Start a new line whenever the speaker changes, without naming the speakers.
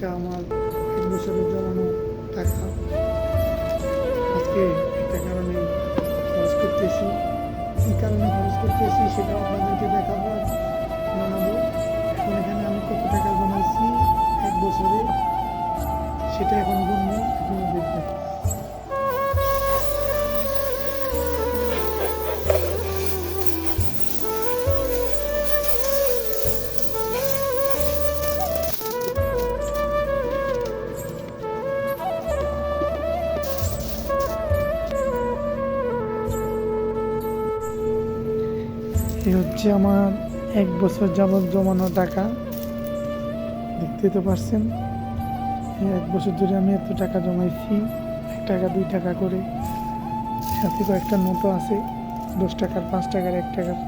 এটা আমার 1 বছরের জমানো টাকা। আজকে একটা কারণে খরচ করতেছি। কী কারণে খরচ করতেছি সেটা আপনাদেরকে দেখাবো আর জানাবো। এখন এখানে আমি কত টাকা জমাইছি 1 বছরে সেটা এখন গুনবো, আপনারা দেখবেন। এই হচ্ছে আমার 1 বছর যাবৎ জমানো টাকা, দেখতে তো পারছেন। এই 1 বছর ধরে আমি এত টাকা জমাইছি, 1 টাকা 2 টাকা করে, সাথে কয়েকটা নোটও আছে, 10 টাকার, 5 টাকার, 1 টাকার।